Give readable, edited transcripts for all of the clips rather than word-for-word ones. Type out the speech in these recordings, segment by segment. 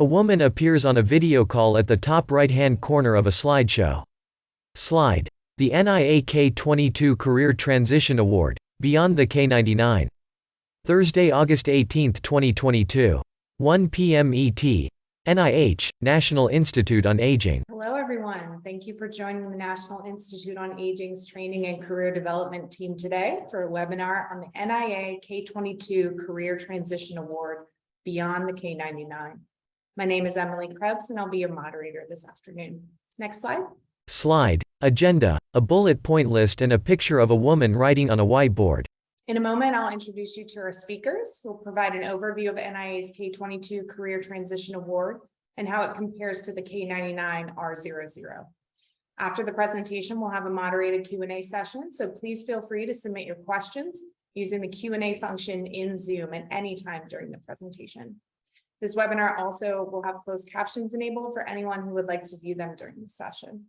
A woman appears on a video call at the top right-hand corner of a slideshow. Slide. The NIA K22 Career Transition Award, beyond the K99. Thursday, August 18, 2022. 1 p.m. ET. NIH, National Institute on Aging. Hello, everyone. Thank you for joining the National Institute on Aging's Training and Career Development team today for a webinar on the NIA K22 Career Transition Award, beyond the K99. My name is Emily Krebs, and I'll be your moderator this afternoon. Next slide. Slide. Agenda. A bullet point list and a picture of a woman writing on a whiteboard. In a moment, I'll introduce you to our speakers who will provide an overview of NIA's K22 Career Transition Award and how it compares to the K99 R00. After the presentation, we'll have a moderated Q&A session, so please feel free to submit your questions using the Q&A function in Zoom at any time during the presentation. This webinar also will have closed captions enabled for anyone who would like to view them during the session.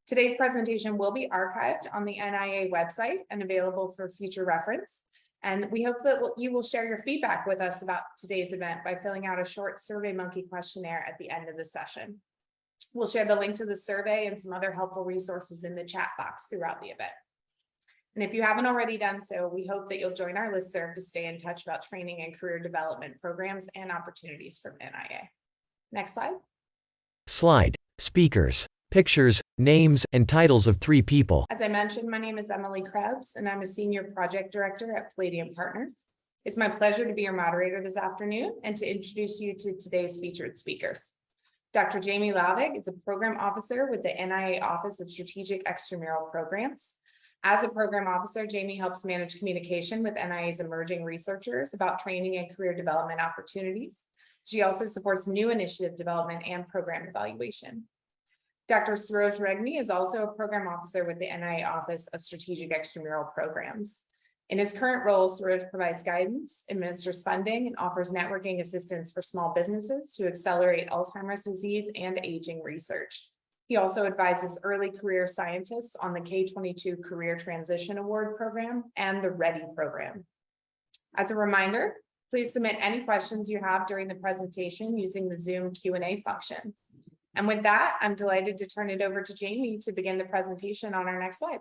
Today's presentation will be archived on the NIA website and available for future reference. And we hope that you will share your feedback with us about today's event by filling out a short SurveyMonkey questionnaire at the end of the session. We'll share the link to the survey and some other helpful resources in the chat box throughout the event. And if you haven't already done so, we hope that you'll join our listserv to stay in touch about training and career development programs and opportunities from NIA. Next slide. Slide. Speakers. Pictures, names, and titles of 3 people. As I mentioned, my name is Emily Krebs, and I'm a Senior Project Director at Palladium Partners. It's my pleasure to be your moderator this afternoon and to introduce you to today's featured speakers. Dr. Jamie Lavig is a Program Officer with the NIA Office of Strategic Extramural Programs. As a Program Officer, Jamie helps manage communication with NIA's emerging researchers about training and career development opportunities. She also supports new initiative development and program evaluation. Dr. Saroj Regmi is also a Program Officer with the NIA Office of Strategic Extramural Programs. In his current role, Saroj provides guidance, administers funding, and offers networking assistance for small businesses to accelerate Alzheimer's disease and aging research. He also advises early career scientists on the K22 Career Transition Award program and the READY program. As a reminder, please submit any questions you have during the presentation using the Zoom Q&A function. And with that, I'm delighted to turn it over to Jamie to begin the presentation on our next slide.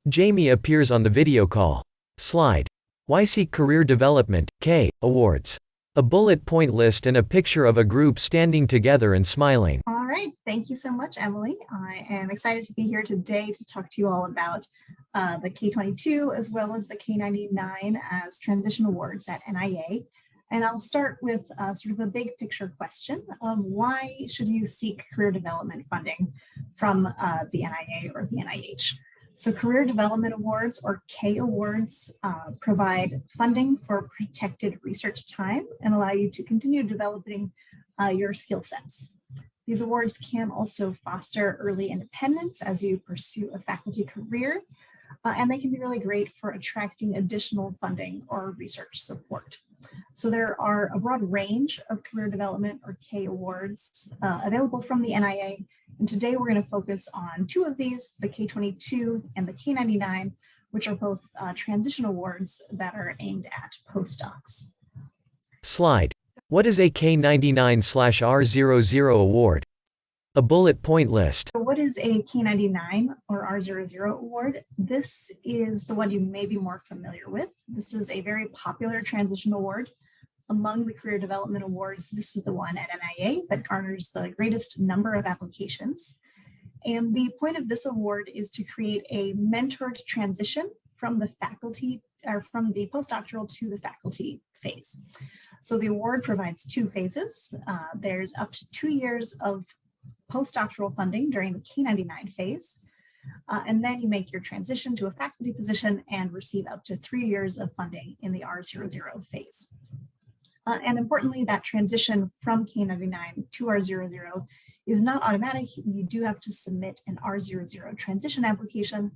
Jamie appears on the video call. Slide. Why seek career development? K. Awards. A bullet point list and a picture of a group standing together and smiling. All right, thank you so much, Emily. I am excited to be here today to talk to you all about the K22 as well as the K99 as transition awards at NIA. And I'll start with sort of a big picture question of why should you seek career development funding from the NIA or the NIH? So career development awards, or K awards, provide funding for protected research time and allow you to continue developing your skill sets. These awards can also foster early independence as you pursue a faculty career, and they can be really great for attracting additional funding or research support. So there are a broad range of career development, or K awards, available from the NIA. And today we're going to focus on 2 of these, the K22 and the K99, which are both transition awards that are aimed at postdocs. Slide. What is a K99 R00 award? A bullet point list. So what is a K99 or R00 award? This is the one you may be more familiar with. This is a very popular transition award. Among the career development awards, this is the one at NIA that garners the greatest number of applications. And the point of this award is to create a mentored transition from the faculty, or from the postdoctoral to the faculty phase. So the award provides 2 phases. There's up to 2 years of postdoctoral funding during the K99 phase, and then you make your transition to a faculty position and receive up to 3 years of funding in the R00 phase. And importantly, that transition from K99 to R00 is not automatic. You do have to submit an R00 transition application,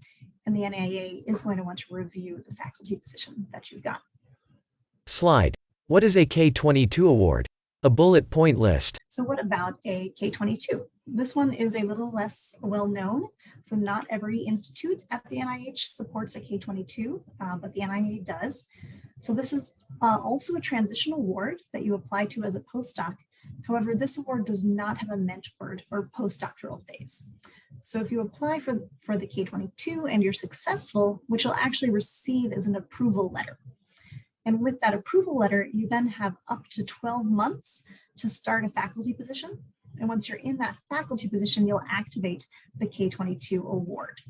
and the NIA is going to want to review the faculty position that you've got. Slide. What is a K22 award? A bullet point list. So what about a K22? This one is a little less well known. So not every institute at the NIH supports a K22, but the NIA does. So this is also a transition award that you apply to as a postdoc. However, this award does not have a mentored or postdoctoral phase. So if you apply for the K22 and you're successful, what you'll actually receive is an approval letter. And with that approval letter, you then have up to 12 months to start a faculty position. And once you're in that faculty position, you'll activate the K22 award.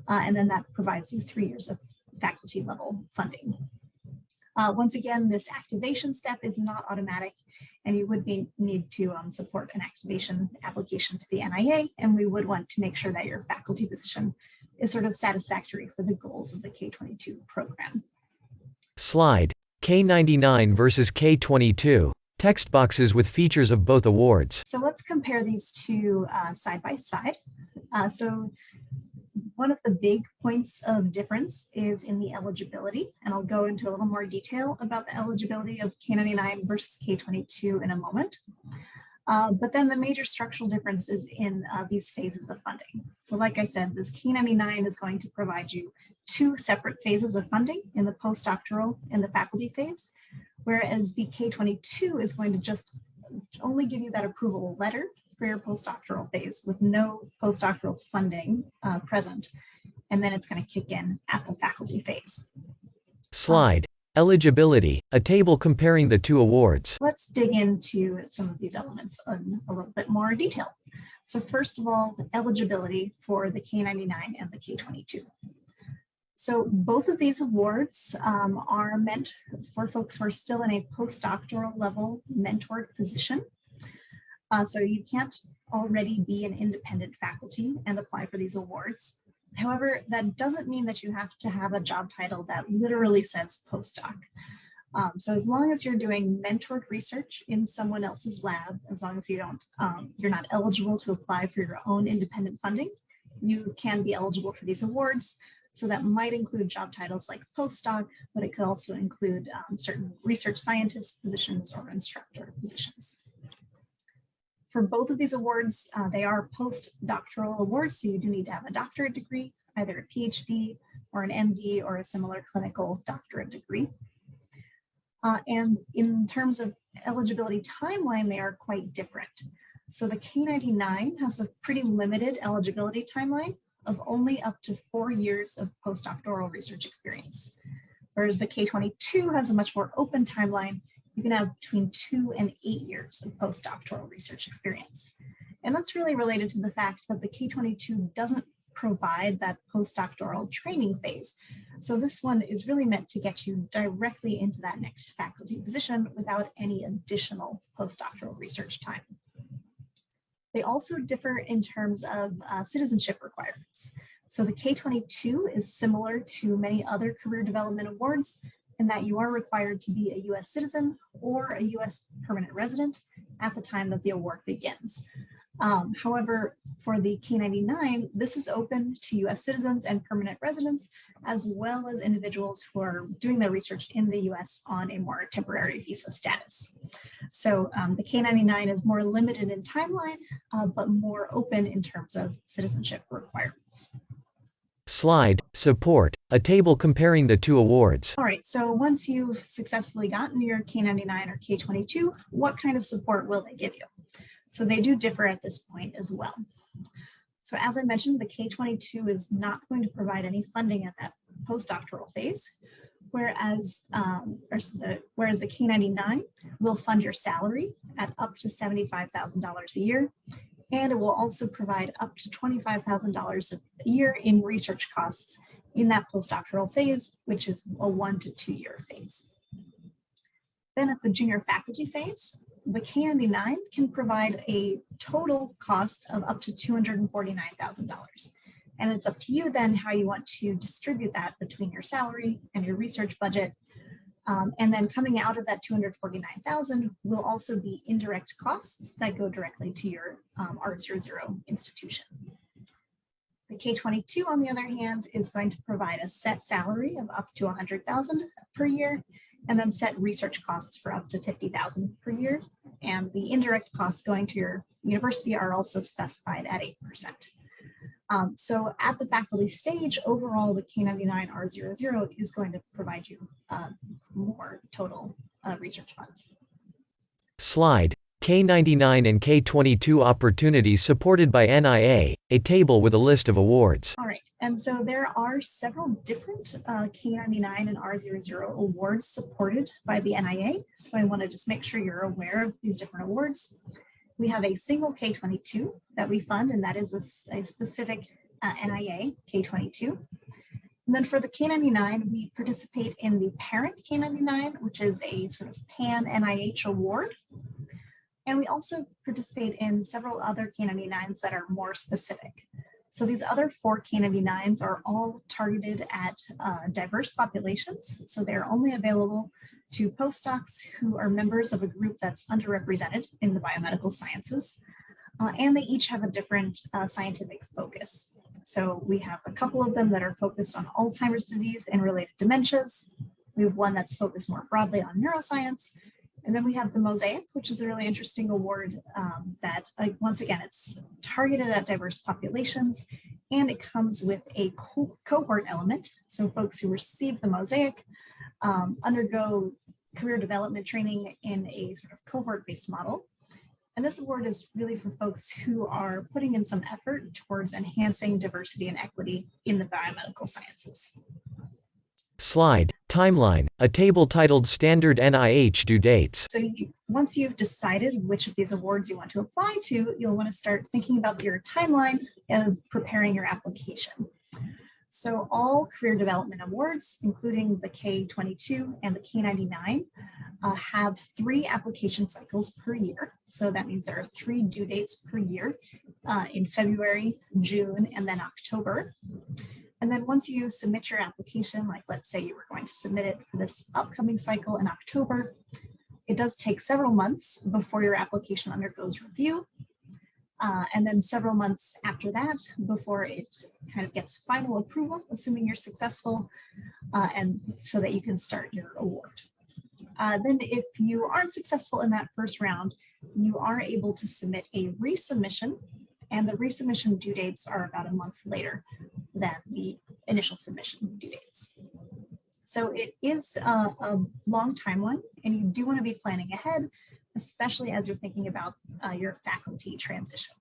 And then that provides you 3 years of faculty level funding. Once again, this activation step is not automatic, and you would need to support an activation application to the NIA, and we would want to make sure that your faculty position is sort of satisfactory for the goals of the K22 program. Slide. K99 versus K22. Text boxes with features of both awards. So let's compare these two side by side. So one of the big points of difference is in the eligibility, and I'll go into a little more detail about the eligibility of K99 versus K22 in a moment. But then the major structural difference is in these phases of funding. So like I said, this K99 is going to provide you 2 separate phases of funding in the postdoctoral and the faculty phase, whereas the K22 is going to just only give you that approval letter for your postdoctoral phase with no postdoctoral funding present, and then it's going to kick in at the faculty phase. Slide. Eligibility, a table comparing the 2 awards. Let's dig into some of these elements in a little bit more detail. So first of all, eligibility for the K99 and the K22. So both of these awards are meant for folks who are still in a postdoctoral level mentored position. So you can't already be an independent faculty and apply for these awards. However, that doesn't mean that you have to have a job title that literally says postdoc. So as long as you're doing mentored research in someone else's lab, as long as you don't, you're not eligible to apply for your own independent funding, you can be eligible for these awards. So that might include job titles like postdoc, but it could also include certain research scientist positions or instructor positions. For both of these awards, they are postdoctoral awards, so you do need to have a doctorate degree, either a Ph.D. or an MD or a similar clinical doctorate degree. And in terms of eligibility timeline, they are quite different. So the K99 has a pretty limited eligibility timeline of only up to 4 years of postdoctoral research experience, whereas the K22 has a much more open timeline. You can have between 2 and 8 years of postdoctoral research experience. And that's really related to the fact that the K22 doesn't provide that postdoctoral training phase. So this one is really meant to get you directly into that next faculty position without any additional postdoctoral research time. They also differ in terms of citizenship requirements. So the K22 is similar to many other career development awards in that you are required to be a US citizen or a US permanent resident at the time that the award begins. However, for the K99, this is open to US citizens and permanent residents, as well as individuals who are doing their research in the US on a more temporary visa status. So the K99 is more limited in timeline, but more open in terms of citizenship requirements. Slide. Support, a table comparing the 2 awards. All right, so once you've successfully gotten your K99 or K22, what kind of support will they give you? So they do differ at this point as well. So as I mentioned, the K22 is not going to provide any funding at that postdoctoral phase, whereas the K99 will fund your salary at up to $75,000 a year, and it will also provide up to $25,000 a year in research costs in that postdoctoral phase, which is a 1 to 2 year phase. Then at the junior faculty phase, the K99 can provide a total cost of up to $249,000. And it's up to you then how you want to distribute that between your salary and your research budget. And then coming out of that $249,000 will also be indirect costs that go directly to your R00 institution. The K22, on the other hand, is going to provide a set salary of up to $100,000 per year, and then set research costs for up to $50,000 per year. And the indirect costs going to your university are also specified at 8%. So at the faculty stage, overall, the K99 R00 is going to provide you more total research funds. Slide. K99 and K22 opportunities supported by NIA, a table with a list of awards. All right, and so there are several different K99 and R00 awards supported by the NIA. So I want to just make sure you're aware of these different awards. We have a single K22 that we fund, and that is a specific NIA K22. And then for the K99, we participate in the parent K99, which is a sort of pan-NIH award. And we also participate in several other K99s that are more specific. So these other 4 K99s are all targeted at diverse populations. So they're only available to postdocs who are members of a group that's underrepresented in the biomedical sciences. And they each have a different scientific focus. So we have a couple of them that are focused on Alzheimer's disease and related dementias. We have one that's focused more broadly on neuroscience. And then we have the Mosaic, which is a really interesting award that, once again, it's targeted at diverse populations, and it comes with a cohort element. So folks who receive the Mosaic undergo career development training in a sort of cohort-based model. And this award is really for folks who are putting in some effort towards enhancing diversity and equity in the biomedical sciences. Slide. Timeline, a table titled Standard NIH Due Dates. So once you've decided which of these awards you want to apply to, you'll want to start thinking about your timeline of preparing your application. So all career development awards, including the K22 and the K99, have 3 application cycles per year. So that means there are 3 due dates per year in February, June, and then October. And then once you submit your application, like let's say you were going to submit it for this upcoming cycle in October, it does take several months before your application undergoes review. And then several months after that before it kind of gets final approval, assuming you're successful, and so that you can start your award. Then if you aren't successful in that first round, you are able to submit a resubmission, and the resubmission due dates are about a month later than the initial submission due dates. So it is a long timeline, and you do want to be planning ahead, especially as you're thinking about your faculty transition.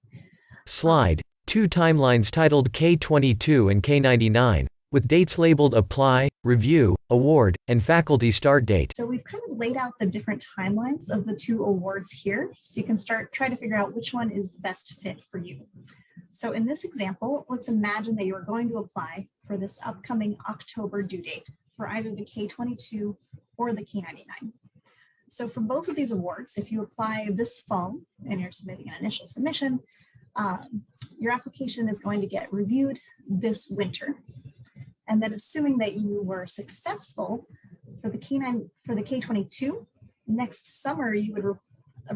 Slide. 2 timelines titled K22 and K99, with dates labeled Apply, Review, Award, and Faculty Start Date. So we've kind of laid out the different timelines of the 2 awards here, so you can try to figure out which one is the best fit for you. So in this example, let's imagine that you are going to apply for this upcoming October due date for either the K22 or the K99. So for both of these awards, if you apply this fall and you're submitting an initial submission, your application is going to get reviewed this winter. And then assuming that you were successful for the K22, next summer you would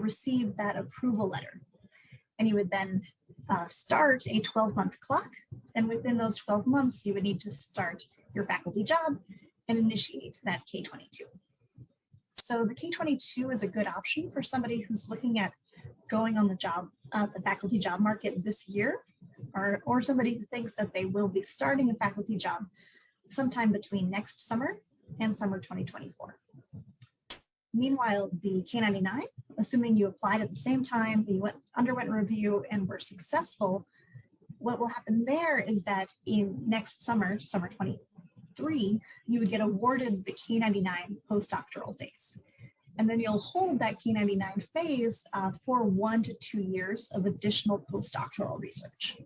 receive that approval letter. And you would then start a 12-month clock. And within those 12 months, you would need to start your faculty job and initiate that K22. So the K22 is a good option for somebody who's looking at going on the faculty job market this year, or somebody who thinks that they will be starting a faculty job sometime between next summer and summer 2024. Meanwhile, the K99, assuming you applied at the same time, you underwent review and were successful, what will happen there is that in next summer, summer 23, you would get awarded the K99 Postdoctoral phase. And then you'll hold that K99 phase for 1 to 2 years of additional postdoctoral research.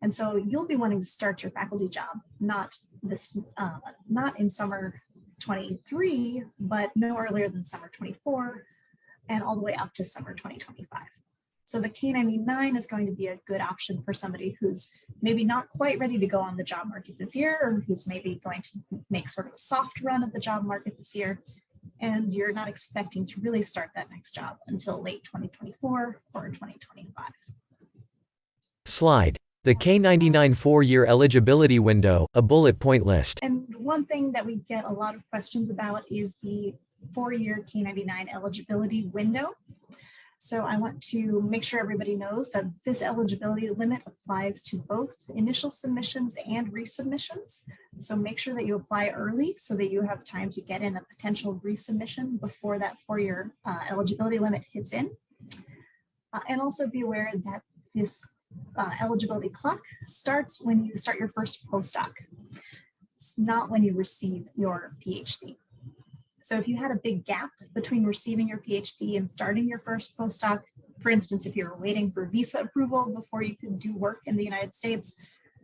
And so you'll be wanting to start your faculty job, not in summer 23, but no earlier than summer 24 and all the way up to summer 2025. So the K99 is going to be a good option for somebody who's maybe not quite ready to go on the job market this year, or who's maybe going to make sort of a soft run at the job market this year, and you're not expecting to really start that next job until late 2024 or 2025. Slide. The K99 4-year eligibility window, a bullet point list. And one thing that we get a lot of questions about is the 4-year K99 eligibility window. So I want to make sure everybody knows that this eligibility limit applies to both initial submissions and resubmissions. So make sure that you apply early so that you have time to get in a potential resubmission before that 4-year eligibility limit hits in. And also be aware that this eligibility clock starts when you start your first postdoc. It's not when you receive your PhD. So if you had a big gap between receiving your PhD and starting your first postdoc, for instance, if you were waiting for visa approval before you could do work in the United States,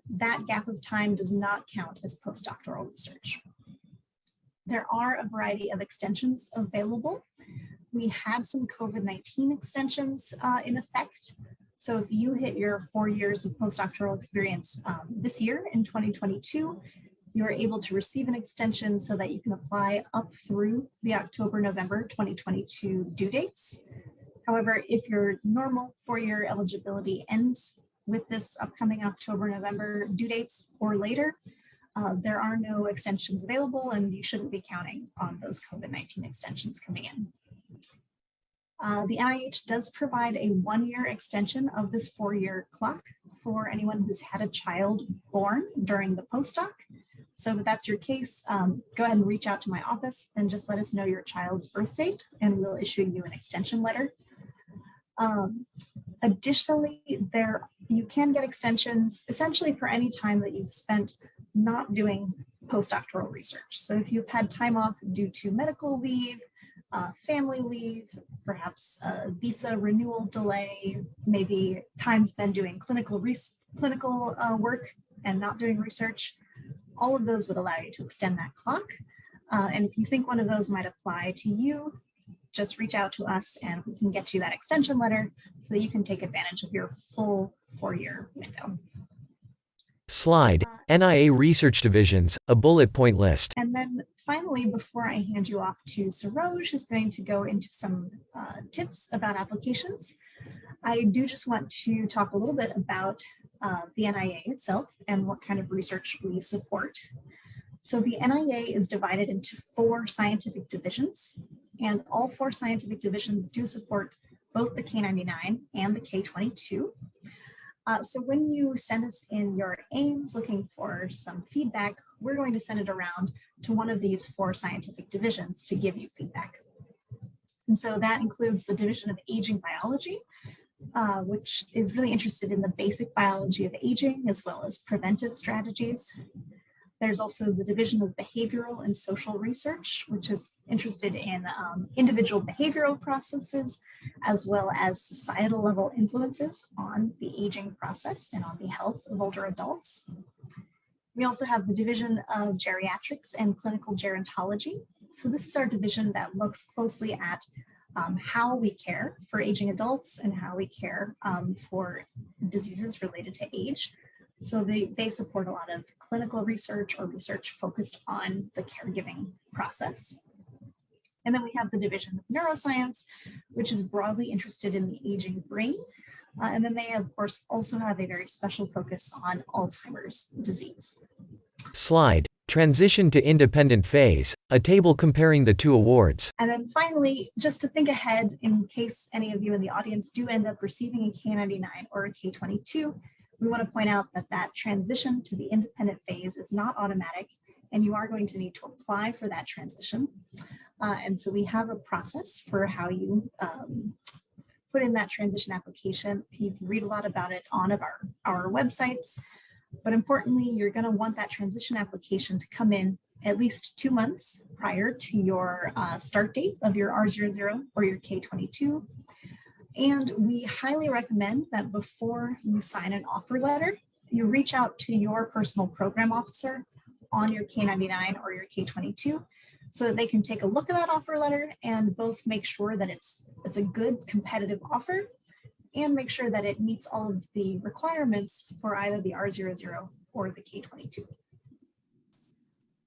that gap of time does not count as postdoctoral research. There are a variety of extensions available. We have some COVID-19 extensions in effect. So if you hit your 4 years of postdoctoral experience this year in 2022, you are able to receive an extension so that you can apply up through the October-November 2022 due dates. However, if your normal 4-year eligibility ends with this upcoming October-November due dates or later, there are no extensions available and you shouldn't be counting on those COVID-19 extensions coming in. The NIH does provide a 1-year extension of this 4-year clock for anyone who's had a child born during the postdoc. So if that's your case, go ahead and reach out to my office and just let us know your child's birth date and we'll issue you an extension letter. Additionally, you can get extensions essentially for any time that you've spent not doing postdoctoral research. So if you've had time off due to medical leave, family leave, perhaps a visa renewal delay, maybe time spent doing clinical work and not doing research, all of those would allow you to extend that clock. And if you think one of those might apply to you, just reach out to us and we can get you that extension letter so that you can take advantage of your full 4-year window. Slide, NIA Research Divisions, a bullet point list. And then finally, before I hand you off to Saroj, who's going to go into some tips about applications, I do just want to talk a little bit about the NIA itself and what kind of research we support. So the NIA is divided into 4 scientific divisions, and all 4 scientific divisions do support both the K99 and the K22. So when you send us in your aims looking for some feedback, we're going to send it around to one of these 4 scientific divisions to give you feedback. And so that includes the Division of Aging Biology, which is really interested in the basic biology of aging as well as preventive strategies. There's also the Division of Behavioral and Social Research, which is interested in individual behavioral processes as well as societal level influences on the aging process and on the health of older adults. We also have the Division of Geriatrics and Clinical Gerontology. So this is our division that looks closely at how we care for aging adults and how we care for diseases related to age. So they support a lot of clinical research or research focused on the caregiving process. And then we have the Division of Neuroscience, which is broadly interested in the aging brain. And then they, of course, also have a very special focus on Alzheimer's disease. Slide, Transition to Independent Phase, a table comparing the 2 awards. And then finally, just to think ahead in case any of you in the audience do end up receiving a K99 or a K22, we want to point out that that transition to the independent phase is not automatic, and you are going to need to apply for that transition. And so we have a process for how you put in that transition application. You can read a lot about it on our websites, but importantly, you're going to want that transition application to come in at least 2 months prior to your start date of your R00 or your K22. And we highly recommend that before you sign an offer letter, you reach out to your personal program officer on your K99 or your K22 so that they can take a look at that offer letter and both make sure that it's a good competitive offer and make sure that it meets all of the requirements for either the R00 or the K22.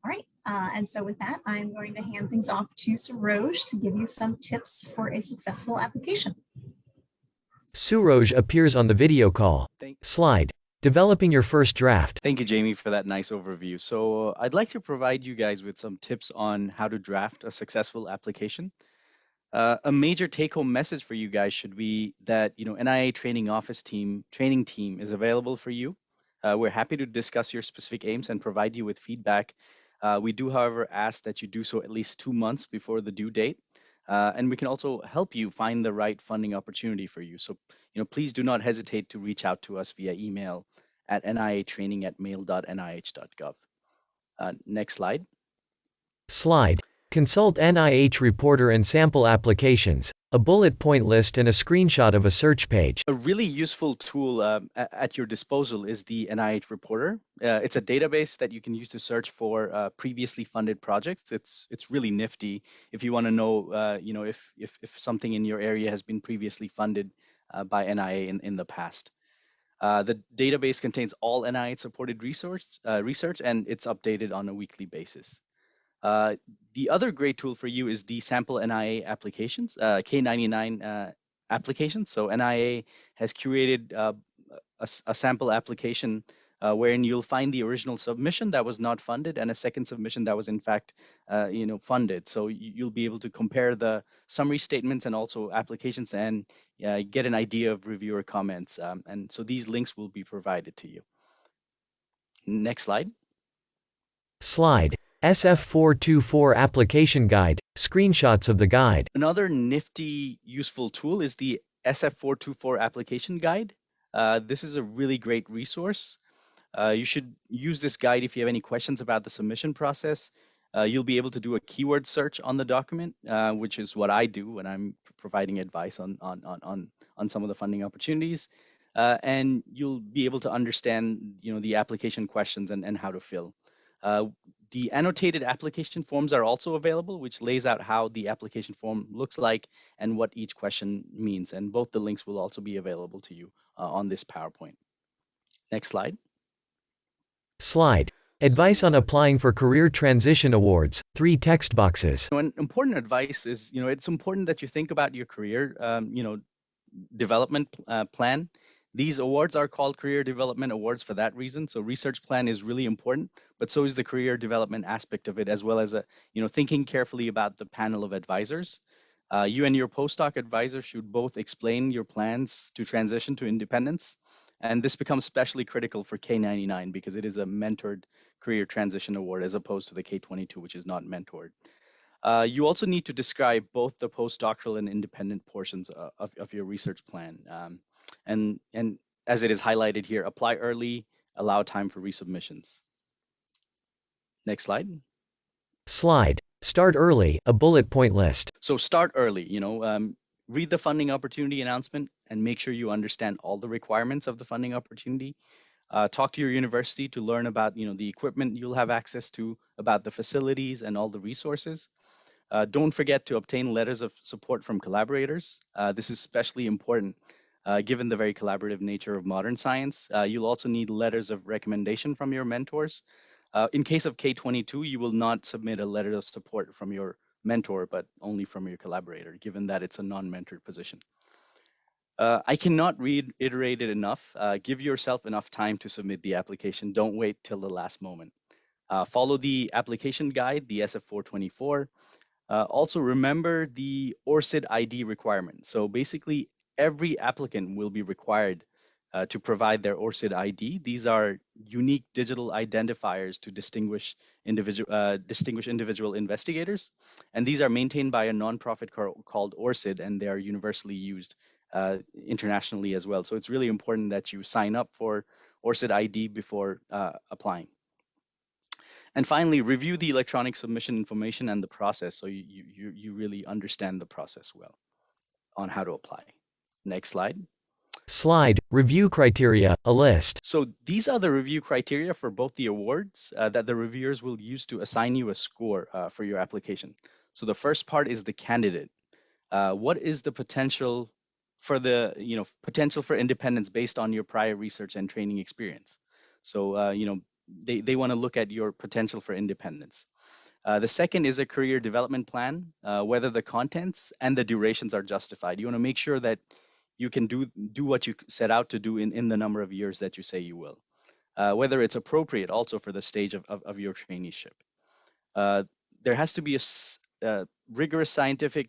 All right, and so with that, I'm going to hand things off to Saroj to give you some tips for a successful application. Saroj appears on the video call. Slide, Developing your first draft. Thank you, Jamie, for that nice overview. So I'd like to provide you guys with some tips on how to draft a successful application. A major take-home message for you guys should be that NIA training team is available for you. We're happy to discuss your specific aims and provide you with feedback. We do, however, ask that you do so at least 2 months before the due date, and we can also help you find the right funding opportunity for you. So please do not hesitate to reach out to us via email at niatraining@mail.nih.gov. Next slide. Slide. Consult NIH reporter and sample applications, a bullet point list and a screenshot of a search page. A really useful tool at your disposal is the NIH Reporter. It's a database that you can use to search for previously funded projects. It's really nifty if you want to know, if something in your area has been previously funded by NIA in the past. The database contains all NIH-supported research, and it's updated on a weekly basis. The other great tool for you is the sample NIA applications, K99 applications. So NIA has curated a sample application wherein you'll find the original submission that was not funded and a second submission that was in fact funded. So you'll be able to compare the summary statements and also applications and get an idea of reviewer comments. And so these links will be provided to you. Next slide. Slide. SF424 Application Guide, screenshots of the guide. Another nifty, useful tool is the SF424 Application Guide. This is a really great resource. You should use this guide if you have any questions about the submission process. You'll be able to do a keyword search on the document, which is what I do when I'm providing advice on some of the funding opportunities. And you'll be able to understand, the application questions and how to fill. The annotated application forms are also available, which lays out how the application form looks like and what each question means. And both the links will also be available to you on this PowerPoint. Next slide. Slide. Advice on applying for career transition awards, 3 text boxes. An important advice is, it's important that you think about your career, development plan. These awards are called career development awards for that reason. So research plan is really important, but so is the career development aspect of it, as well as thinking carefully about the panel of advisors. You and your postdoc advisor should both explain your plans to transition to independence. And this becomes especially critical for K99 because it is a mentored career transition award as opposed to the K22, which is not mentored. You also need to describe both the postdoctoral and independent portions of your research plan. And as it is highlighted here, apply early, allow time for resubmissions. Next slide. Slide. Start early, a bullet point list. So start early, read the funding opportunity announcement and make sure you understand all the requirements of the funding opportunity. Talk to your university to learn about, the equipment you'll have access to, about the facilities and all the resources. Don't forget to obtain letters of support from collaborators. This is especially important given the very collaborative nature of modern science. You'll also need letters of recommendation from your mentors. In case of K22, you will not submit a letter of support from your mentor, but only from your collaborator, given that it's a non-mentored position. I cannot reiterate it enough. Give yourself enough time to submit the application. Don't wait till the last moment. Follow the application guide, the SF424. Also remember the ORCID ID requirement. So basically, every applicant will be required to provide their ORCID ID. These are unique digital identifiers to distinguish individual investigators. And these are maintained by a nonprofit called ORCID, and they are universally used internationally as well. So it's really important that you sign up for ORCID ID before applying. And finally, review the electronic submission information and the process so you really understand the process well on how to apply. Next slide. Slide. Review criteria, a list. So these are the review criteria for both the awards that the reviewers will use to assign you a score for your application. So the first part is the candidate. What is the potential for potential for independence based on your prior research and training experience? So, they want to look at your potential for independence. The second is a career development plan, whether the contents and the durations are justified. You want to make sure that you can do what you set out to do in the number of years that you say you will, whether it's appropriate also for the stage of your traineeship. There has to be a rigorous scientific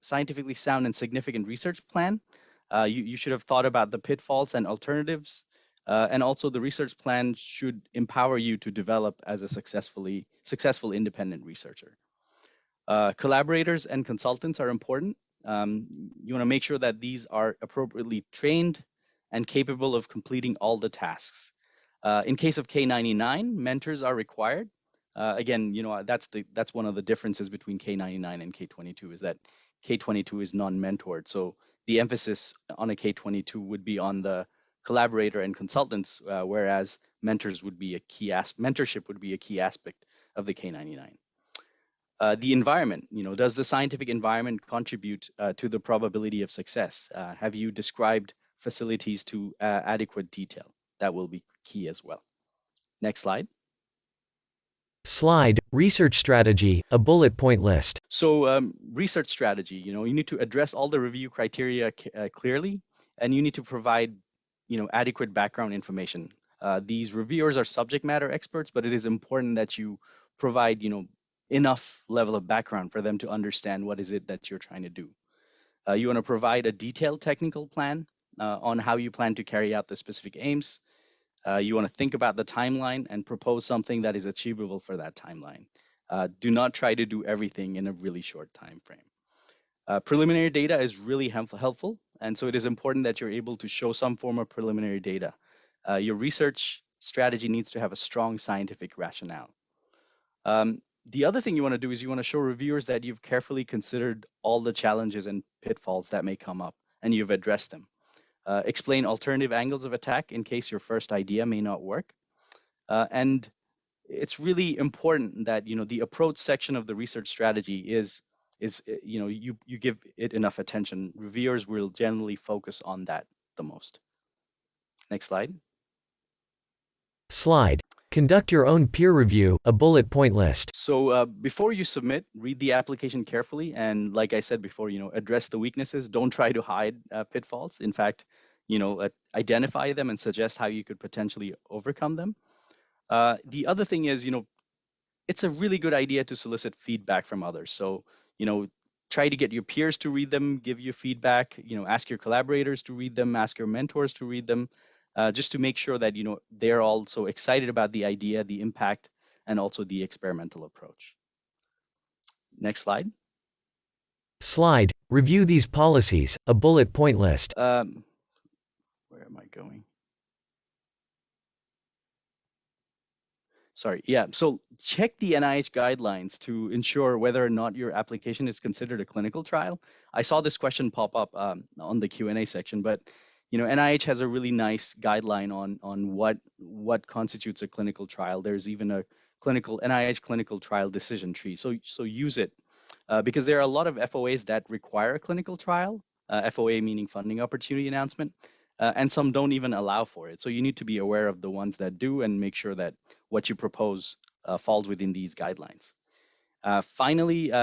scientifically sound and significant research plan. You should have thought about the pitfalls and alternatives. And also the research plan should empower you to develop as a successful independent researcher. Collaborators and consultants are important. You want to make sure that these are appropriately trained and capable of completing all the tasks. In case of K99, mentors are required. Again, that's one of the differences between K99 and K22 is that K22 is non-mentored. So the emphasis on a K22 would be on the collaborator and consultants, whereas mentorship would be a key aspect of the K99. The environment, does the scientific environment contribute to the probability of success? Have you described facilities to adequate detail? That will be key as well. Next slide. Slide, research strategy, a bullet point list. So research strategy, you need to address all the review criteria clearly, and you need to provide, adequate background information. These reviewers are subject matter experts, but it is important that you provide, enough level of background for them to understand what is it that you're trying to do. You want to provide a detailed technical plan on how you plan to carry out the specific aims. You want to think about the timeline and propose something that is achievable for that timeline. Do not try to do everything in a really short time frame. Preliminary data is really helpful, and so it is important that you're able to show some form of preliminary data. Your research strategy needs to have a strong scientific rationale. The other thing you want to do is you want to show reviewers that you've carefully considered all the challenges and pitfalls that may come up, and you've addressed them. Explain alternative angles of attack in case your first idea may not work. And it's really important that the approach section of the research strategy is you give it enough attention. Reviewers will generally focus on that the most. Next slide. Slide. Conduct your own peer review, a bullet point list. So before you submit, read the application carefully. And like I said before, address the weaknesses. Don't try to hide pitfalls. In fact, identify them and suggest how you could potentially overcome them. The other thing is, it's a really good idea to solicit feedback from others. So, try to get your peers to read them, give you feedback, ask your collaborators to read them, ask your mentors to read them. Just to make sure that they're also excited about the idea, the impact, and also the experimental approach. Next slide. Slide. Review these policies, a bullet point list. Where am I going? Sorry, yeah, so check the NIH guidelines to ensure whether or not your application is considered a clinical trial. I saw this question pop up on the Q&A section, but NIH has a really nice guideline on what constitutes a clinical trial. There's even a NIH clinical trial decision tree. So use it because there are a lot of FOAs that require a clinical trial, FOA meaning funding opportunity announcement, and some don't even allow for it. So you need to be aware of the ones that do and make sure that what you propose falls within these guidelines. Finally,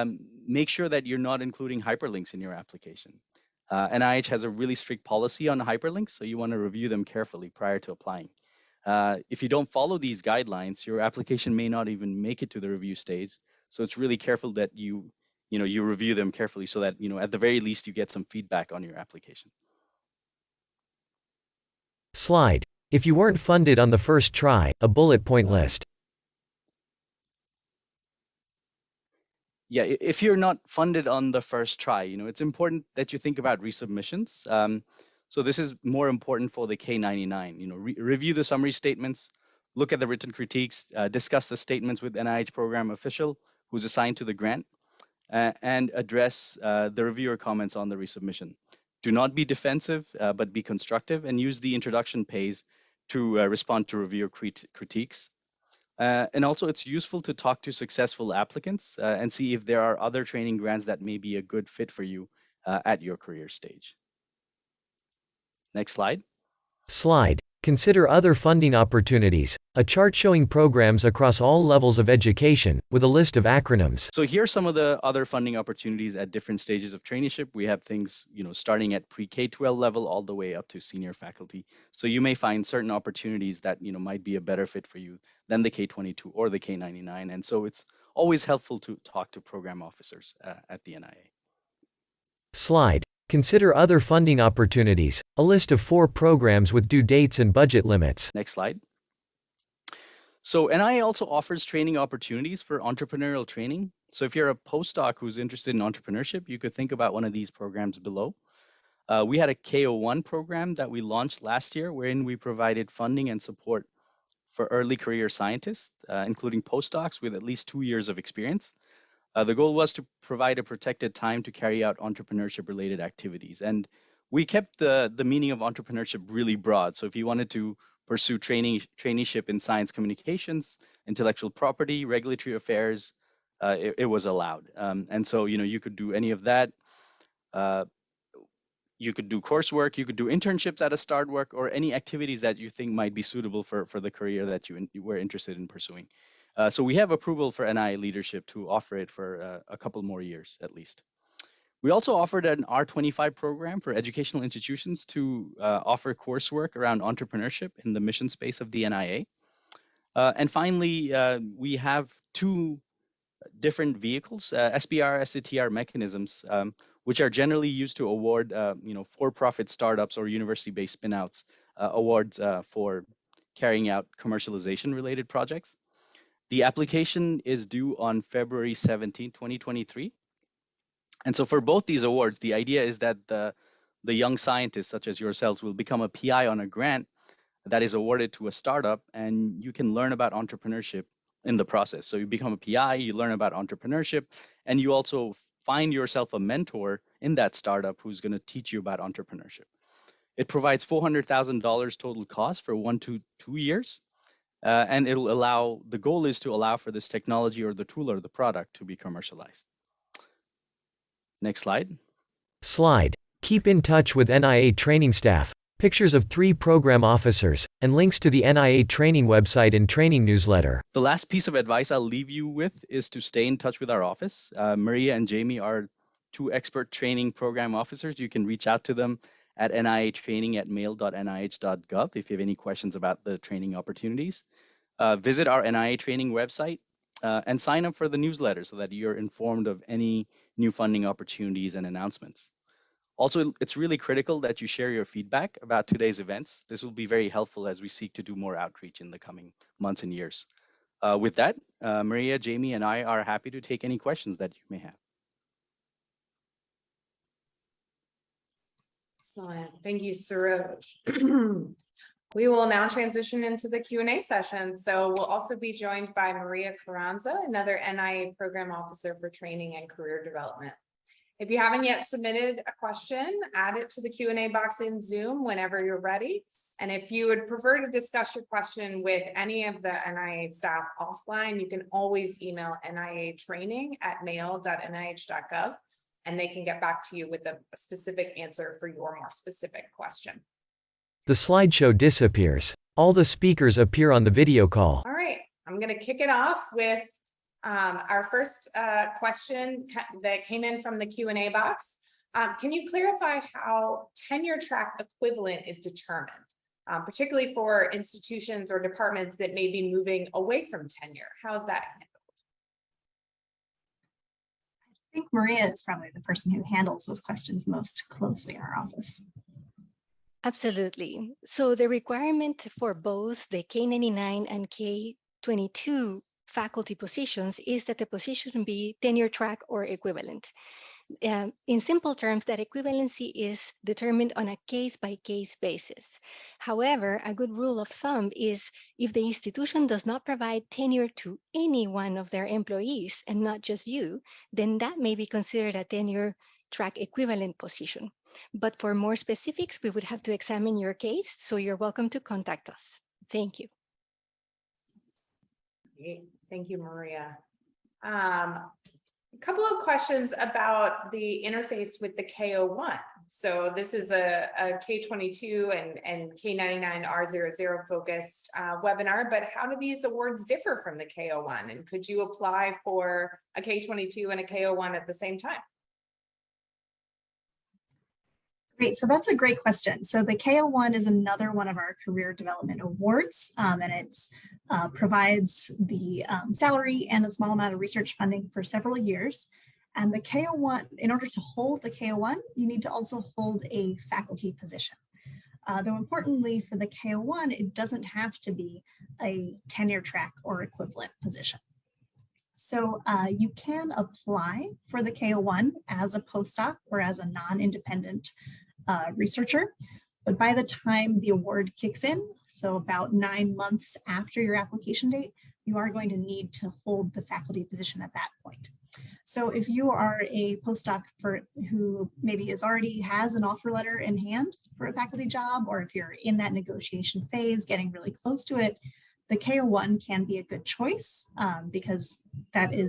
make sure that you're not including hyperlinks in your application. NIH has a really strict policy on hyperlinks, so you want to review them carefully prior to applying. If you don't follow these guidelines, your application may not even make it to the review stage. So it's really careful that you review them carefully so that at the very least you get some feedback on your application. Slide. If you weren't funded on the first try, a bullet point list. Yeah, if you're not funded on the first try, it's important that you think about resubmissions. So this is more important for the K99. Review the summary statements, look at the written critiques, discuss the statements with NIH program official who's assigned to the grant, and address the reviewer comments on the resubmission. Do not be defensive, but be constructive, and use the introduction page to respond to reviewer critiques. And also, it's useful to talk to successful applicants and see if there are other training grants that may be a good fit for you at your career stage. Next slide. Slide. Consider other funding opportunities, a chart showing programs across all levels of education, with a list of acronyms. So here are some of the other funding opportunities at different stages of traineeship. We have things, starting at pre-K-12 level all the way up to senior faculty. So you may find certain opportunities that, might be a better fit for you than the K22 or the K99. And so it's always helpful to talk to program officers at the NIA. Slide. Consider other funding opportunities, a list of 4 programs with due dates and budget limits. Next slide. So NIA also offers training opportunities for entrepreneurial training. So if you're a postdoc who's interested in entrepreneurship, you could think about one of these programs below. We had a K01 program that we launched last year, wherein we provided funding and support for early career scientists, including postdocs with at least 2 years of experience. The goal was to provide a protected time to carry out entrepreneurship-related activities. And we kept the meaning of entrepreneurship really broad. So if you wanted to pursue traineeship in science communications, intellectual property, regulatory affairs, it was allowed. And so, you could do any of that. You could do coursework, you could do internships at a start work, or any activities that you think might be suitable for the career that you were interested in pursuing. So we have approval for NIA leadership to offer it for a couple more years at least. We also offered an R25 program for educational institutions to offer coursework around entrepreneurship in the mission space of the NIA. And finally, we have 2 different vehicles, SBR, SATR mechanisms, which are generally used to award, for-profit startups or university-based spinouts awards for carrying out commercialization-related projects. The application is due on February 17, 2023. And so for both these awards, the idea is that the young scientists, such as yourselves, will become a PI on a grant that is awarded to a startup, and you can learn about entrepreneurship in the process. So you become a PI, you learn about entrepreneurship, and you also find yourself a mentor in that startup who's going to teach you about entrepreneurship. It provides $400,000 total cost for 1 to 2 years, and the goal is to allow for this technology or the tool or the product to be commercialized. Next slide. Slide. Keep in touch with NIA training staff, pictures of 3 program officers, and links to the NIA training website and training newsletter. The last piece of advice I'll leave you with is to stay in touch with our office. Maria and Jamie are 2 expert training program officers. You can reach out to them at niatraining@mail.nih.gov if you have any questions about the training opportunities. Visit our NIA training website and sign up for the newsletter so that you're informed of any new funding opportunities and announcements. Also, it's really critical that you share your feedback about today's events. This will be very helpful as we seek to do more outreach in the coming months and years. With that, Maria, Jamie, and I are happy to take any questions that you may have. Excellent. Thank you, Saroj. We will now transition into the Q&A session. So we'll also be joined by Maria Carranza, another NIA program officer for training and career development. If you haven't yet submitted a question, add it to the Q&A box in Zoom whenever you're ready. And if you would prefer to discuss your question with any of the NIA staff offline, you can always email niatraining@mail.nih.gov, and they can get back to you with a specific answer for your more specific question. The slideshow disappears. All the speakers appear on the video call. All right, I'm going to kick it off with our first question that came in from the Q&A box. Can you clarify how tenure track equivalent is determined, particularly for institutions or departments that may be moving away from tenure? How is that handled? I think Maria is probably the person who handles those questions most closely in our office. Absolutely. So the requirement for both the K99 and K22 faculty positions is that the position be tenure track or equivalent. In simple terms, that equivalency is determined on a case-by-case basis. However, a good rule of thumb is if the institution does not provide tenure to any one of their employees and not just you, then that may be considered a tenure track equivalent position. But for more specifics, we would have to examine your case, so you're welcome to contact us. Thank you. Thank you, Maria. A couple of questions about the interface with the K01. So this is a K22 and K99 R00 focused webinar, but how do these awards differ from the K01? And could you apply for a K22 and a K01 at the same time? Great, so that's a great question. So the K01 is another one of our career development awards, and it provides the salary and a small amount of research funding for several years. And the K01, in order to hold the K01, you need to also hold a faculty position. Though importantly for the K01, it doesn't have to be a tenure track or equivalent position. So you can apply for the K01 as a postdoc or as a non-independent researcher, but by the time the award kicks in, so about 9 months after your application date, you are going to need to hold the faculty position at that point. So if you are a postdoc who maybe already has an offer letter in hand for a faculty job, or if you're in that negotiation phase, getting really close to it, the K01 can be a good choice because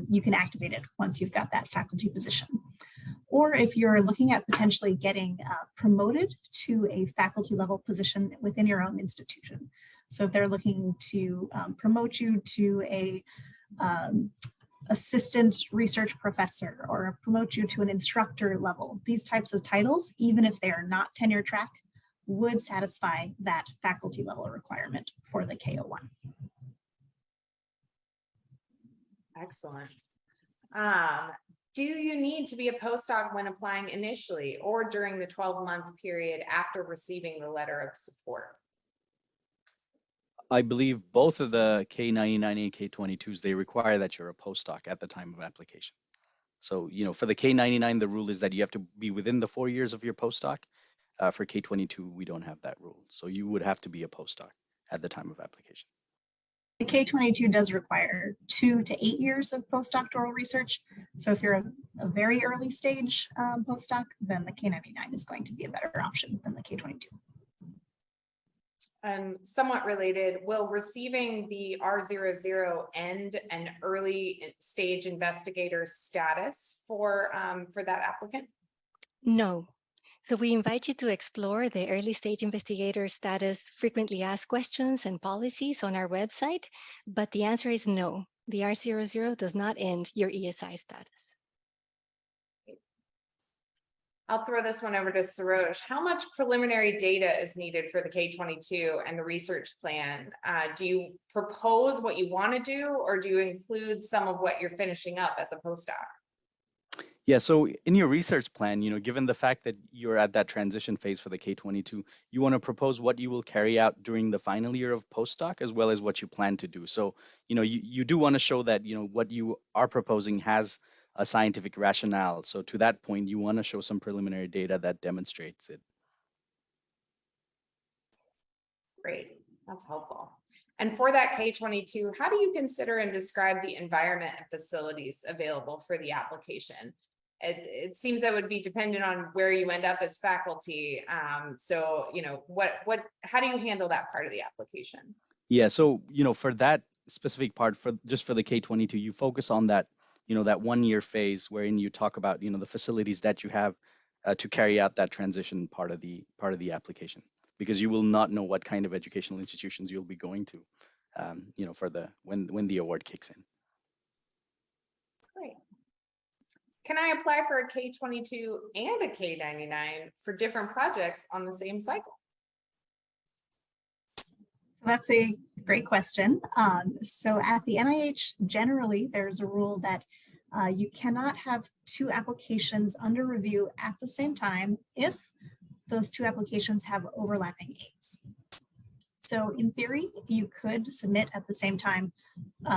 you can activate it once you've got that faculty position. Or if you're looking at potentially getting promoted to a faculty level position within your own institution. So if they're looking to promote you to a assistant research professor or promote you to an instructor level, these types of titles, even if they are not tenure track, would satisfy that faculty level requirement for the K01. Excellent. Do you need to be a postdoc when applying initially or during the 12-month period after receiving the letter of support? I believe both of the K99 and K22s, they require that you're a postdoc at the time of application. So, for the K99, the rule is that you have to be within the 4 years of your postdoc. For K22, we don't have that rule. So you would have to be a postdoc at the time of application. The K22 does require 2 to 8 years of postdoctoral research. So if you're a very early stage postdoc, then the K99 is going to be a better option than the K22. Somewhat related, will receiving the R00 end an early stage investigator status for that applicant? No. So we invite you to explore the early stage investigator status frequently asked questions and policies on our website, but the answer is no. The R00 does not end your ESI status. I'll throw this one over to Saroj. How much preliminary data is needed for the K22 and the research plan? Do you propose what you want to do, or do you include some of what you're finishing up as a postdoc? Yeah, so in your research plan, given the fact that you're at that transition phase for the K22, you want to propose what you will carry out during the final year of postdoc, as well as what you plan to do. So, you do want to show that, what you are proposing has a scientific rationale. So to that point, you want to show some preliminary data that demonstrates it. Great, that's helpful. And for that K22, how do you consider and describe the environment and facilities available for the application? It seems that would be dependent on where you end up as faculty. So, how do you handle that part of the application? Yeah, so, for that specific part, for the K22, you focus on that, that 1 year phase wherein you talk about, the facilities that you have to carry out that transition part of the application, because you will not know what kind of educational institutions you'll be going to, for when the award kicks in. Great. Can I apply for a K22 and a K99 for different projects on the same cycle? That's a great question. So at the NIH, generally, there's a rule that you cannot have 2 applications under review at the same time if those 2 applications have overlapping aims. So in theory, you could submit at the same time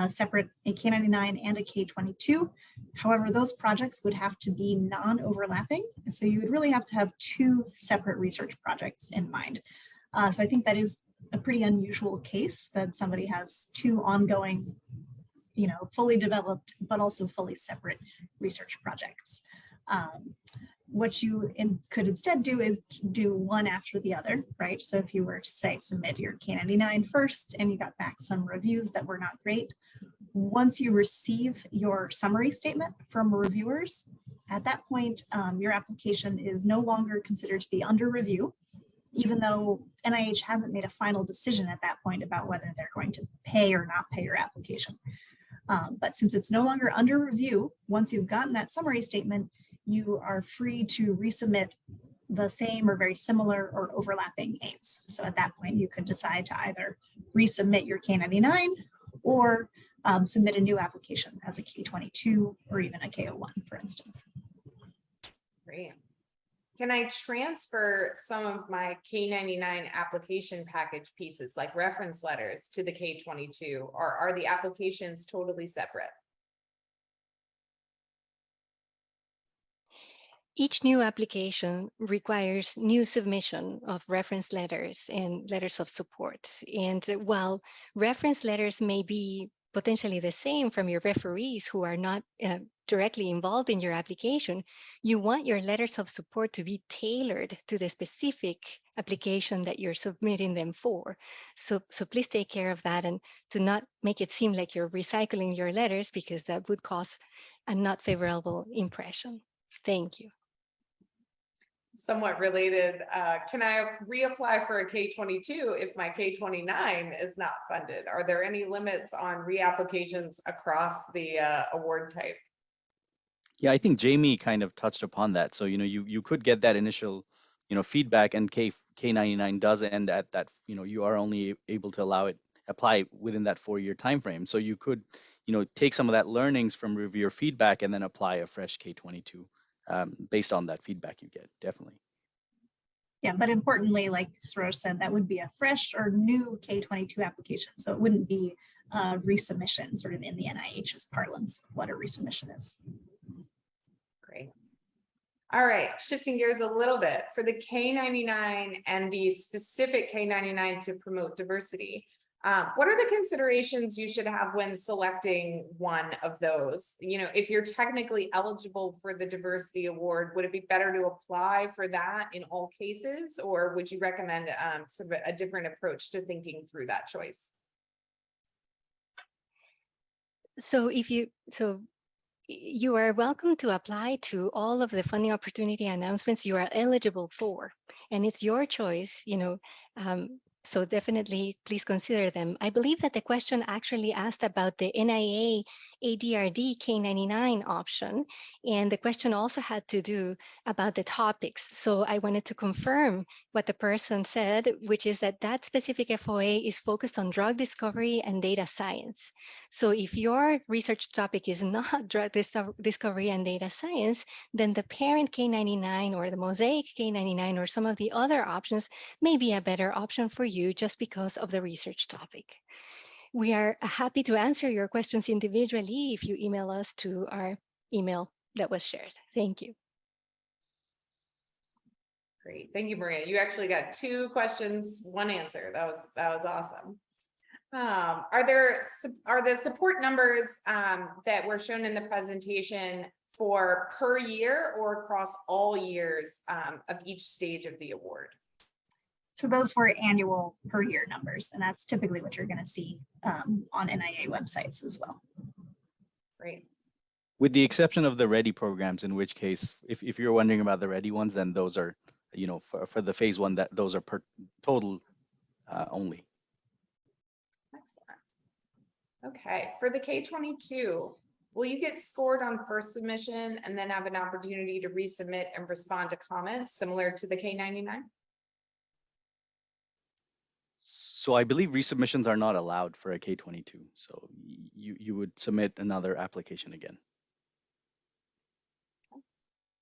separate a K99 and a K22. However, those projects would have to be non-overlapping. So you would really have to have 2 separate research projects in mind. So I think that is a pretty unusual case that somebody has 2 ongoing, fully developed, but also fully separate research projects. What you could instead do is do one after the other, right? So if you were to say submit your K99 first and you got back some reviews that were not great, once you receive your summary statement from reviewers, at that point, your application is no longer considered to be under review, even though NIH hasn't made a final decision at that point about whether they're going to pay or not pay your application. But since it's no longer under review, once you've gotten that summary statement, you are free to resubmit the same or very similar or overlapping aims. So at that point, you could decide to either resubmit your K99 or submit a new application as a K22 or even a K01, for instance. Great. Can I transfer some of my K99 application package pieces like reference letters to the K22, or are the applications totally separate? Each new application requires new submission of reference letters and letters of support. And while reference letters may be potentially the same from your referees who are not directly involved in your application, you want your letters of support to be tailored to the specific application that you're submitting them for. So please take care of that and to not make it seem like you're recycling your letters, because that would cause a not favorable impression. Thank you. Somewhat related, can I reapply for a K22 if my K29 is not funded? Are there any limits on reapplications across the award type? Yeah, I think Jamie kind of touched upon that. So, you could get that initial, feedback, and K99 does end at that, you are only able to apply within that 4-year time frame. So you could, take some of that learnings from reviewer feedback and then apply a fresh K22 based on that feedback you get, definitely. Yeah, but importantly, like Saroj said, that would be a fresh or new K22 application. So it wouldn't be resubmission, sort of in the NIH's parlance of what a resubmission is. Great. All right, shifting gears a little bit, for the K99 and the specific K99 to promote diversity, what are the considerations you should have when selecting one of those? If you're technically eligible for the diversity award, would it be better to apply for that in all cases, or would you recommend sort of a different approach to thinking through that choice? So you are welcome to apply to all of the funding opportunity announcements you are eligible for, and it's your choice, so definitely please consider them. I believe that the question actually asked about the NIA ADRD K99 option, and the question also had to do about the topics. So I wanted to confirm what the person said, which is that specific FOA is focused on drug discovery and data science. So if your research topic is not drug discovery and data science, then the parent K99 or the Mosaic K99 or some of the other options may be a better option for you just because of the research topic. We are happy to answer your questions individually if you email us to our email that was shared. Thank you. Great, thank you, Maria. You actually got 2 questions, 1 answer. That was awesome. Are the support numbers that were shown in the presentation for per year or across all years of each stage of the award? So those were annual per year numbers, and that's typically what you're going to see on NIA websites as well. Great. With the exception of the READY programs, in which case, if you're wondering about the READY ones, then those are, for the phase 1, those are per total only. Excellent. Okay, for the K22, will you get scored on first submission and then have an opportunity to resubmit and respond to comments similar to the K99? So I believe resubmissions are not allowed for a K22. So you would submit another application again.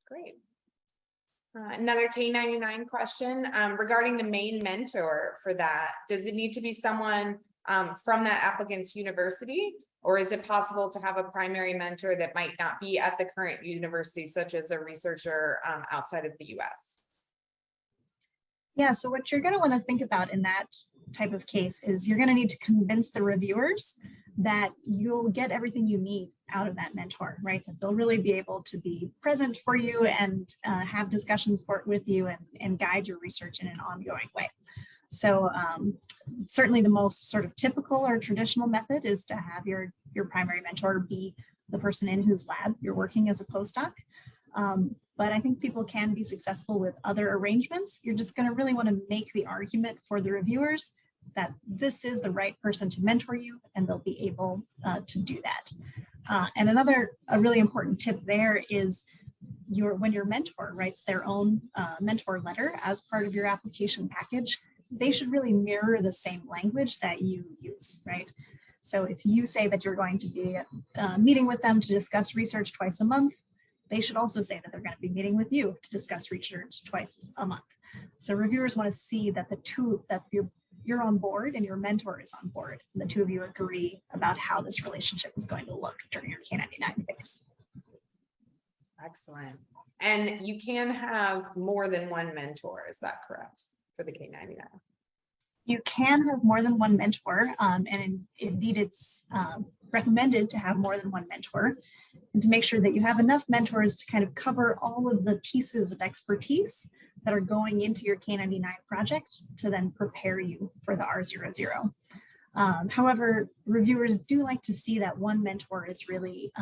Great. Another K99 question regarding the main mentor for that. Does it need to be someone from that applicant's university, or is it possible to have a primary mentor that might not be at the current university, such as a researcher outside of the US? Yeah, so what you're going to want to think about in that type of case is you're going to need to convince the reviewers that you'll get everything you need out of that mentor, right? That they'll really be able to be present for you and have discussions with you and guide your research in an ongoing way. So certainly the most sort of typical or traditional method is to have your primary mentor be the person in whose lab you're working as a postdoc. But I think people can be successful with other arrangements. You're just going to really want to make the argument for the reviewers that this is the right person to mentor you, and they'll be able to do that. And a really important tip there is when your mentor writes their own mentor letter as part of your application package, they should really mirror the same language that you use, right? So if you say that you're going to be meeting with them to discuss research twice a month, they should also say that they're going to be meeting with you to discuss research twice a month. So reviewers want to see that you're on board and your mentor is on board, and the two of you agree about how this relationship is going to look during your K99 phase. Excellent. And you can have more than one mentor, is that correct, for the K99? You can have more than one mentor, and indeed it's recommended to have more than one mentor, and to make sure that you have enough mentors to kind of cover all of the pieces of expertise that are going into your K99 project to then prepare you for the R00. However, reviewers do like to see that one mentor is really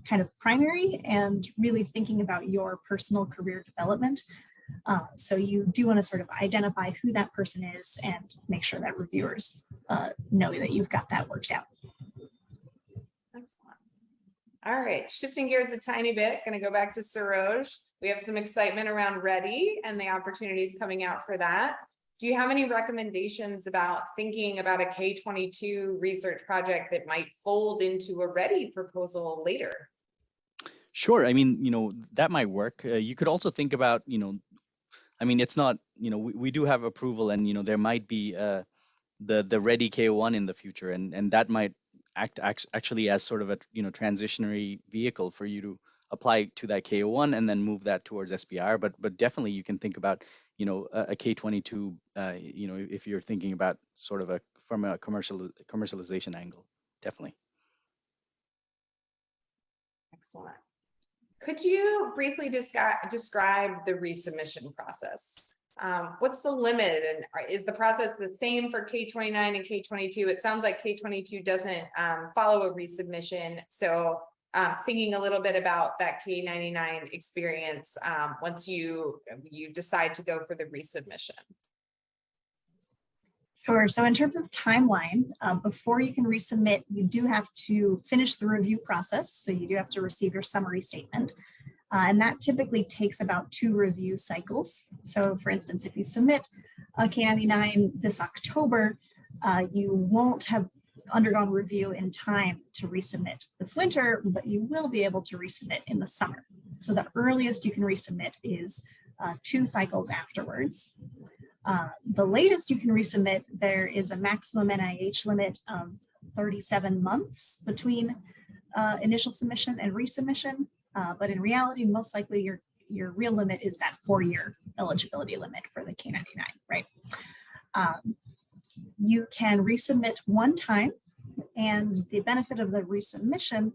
kind of primary and really thinking about your personal career development. So you do want to sort of identify who that person is and make sure that reviewers know that you've got that worked out. Excellent. All right, shifting gears a tiny bit, going to go back to Saroj. We have some excitement around Ready and the opportunities coming out for that. Do you have any recommendations about thinking about a K22 research project that might fold into a Ready proposal later? Sure. I mean, that might work. You could also think about, I mean, it's not, we do have approval, and, there might be the Ready K01 in the future, and that might act actually as sort of a, transitionary vehicle for you to apply to that K01 and then move that towards SBIR. But definitely you can think about, a K22, if you're thinking about sort of from a commercialization angle, definitely. Excellent. Could you briefly describe the resubmission process? What's the limit, and is the process the same for K29 and K22? It sounds like K22 doesn't follow a resubmission. So thinking a little bit about that K99 experience once you decide to go for the resubmission. Sure. So in terms of timeline, before you can resubmit, you do have to finish the review process. So you do have to receive your summary statement. And that typically takes about 2 review cycles. So for instance, if you submit a K99 this October, you won't have undergone review in time to resubmit this winter, but you will be able to resubmit in the summer. So the earliest you can resubmit is 2 cycles afterwards. The latest you can resubmit, there is a maximum NIH limit of 37 months between initial submission and resubmission. But in reality, most likely your real limit is that 4-year eligibility limit for the K99, right? You can resubmit one time, and the benefit of the resubmission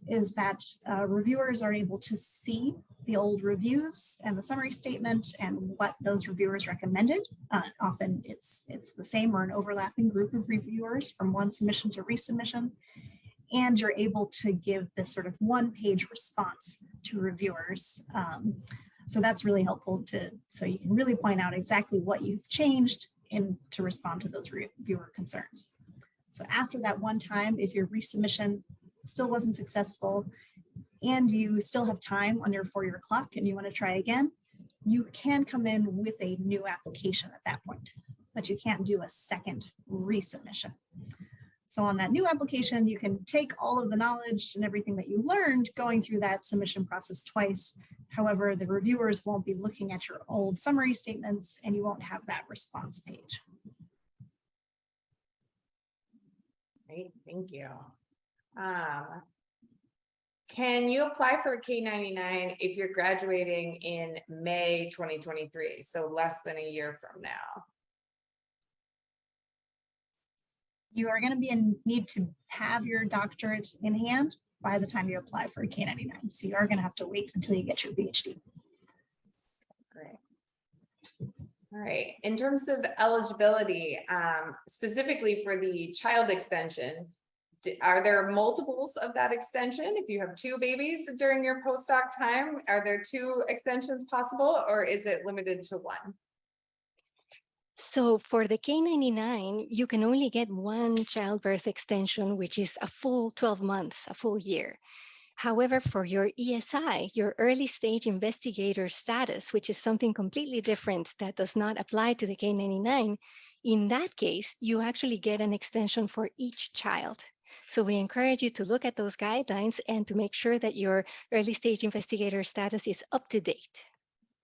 is that reviewers are able to see the old reviews and the summary statement and what those reviewers recommended. Often it's the same or an overlapping group of reviewers from one submission to resubmission. And you're able to give this sort of 1-page response to reviewers. So that's really helpful so you can really point out exactly what you've changed to respond to those reviewer concerns. So after that one time, if your resubmission still wasn't successful and you still have time on your 4-year clock and you want to try again, you can come in with a new application at that point, but you can't do a second resubmission. So on that new application, you can take all of the knowledge and everything that you learned going through that submission process twice. However, the reviewers won't be looking at your old summary statements and you won't have that response page. Great, thank you. Can you apply for a K99 if you're graduating in May 2023, so less than a year from now? You are going to need to have your doctorate in hand by the time you apply for a K99. So you are going to have to wait until you get your Ph.D. Great. All right. In terms of eligibility, specifically for the child extension, are there multiples of that extension? If you have 2 babies during your postdoc time, are there 2 extensions possible, or is it limited to 1? So for the K99, you can only get 1 childbirth extension, which is a full 12 months, a full year. However, for your ESI, your early stage investigator status, which is something completely different that does not apply to the K99, In that case, you actually get an extension for each child. So we encourage you to look at those guidelines and to make sure that your early stage investigator status is up to date.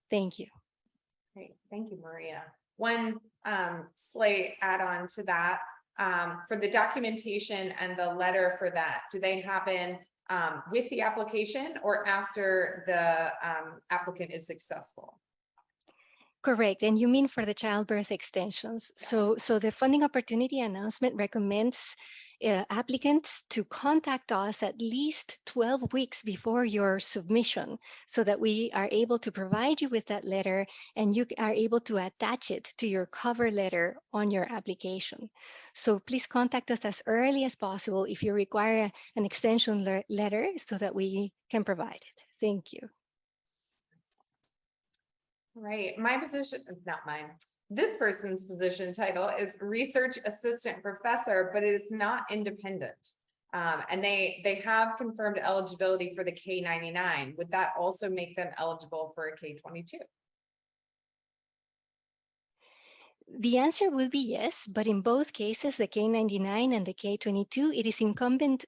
Thank you. Great, thank you, Maria. One slight add-on to that, for the documentation and the letter for that, do they happen with the application or after the applicant is successful? Correct, and you mean for the childbirth extensions. Yes. So the funding opportunity announcement recommends applicants to contact us at least 12 weeks before your submission so that we are able to provide you with that letter and you are able to attach it to your cover letter on your application. So please contact us as early as possible if you require an extension letter so that we can provide it. Thank you. Right, my position, not mine. This person's position title is research assistant professor, but it is not independent. And they have confirmed eligibility for the K99. Would that also make them eligible for a K22? The answer will be yes, but in both cases, the K99 and the K22, it is incumbent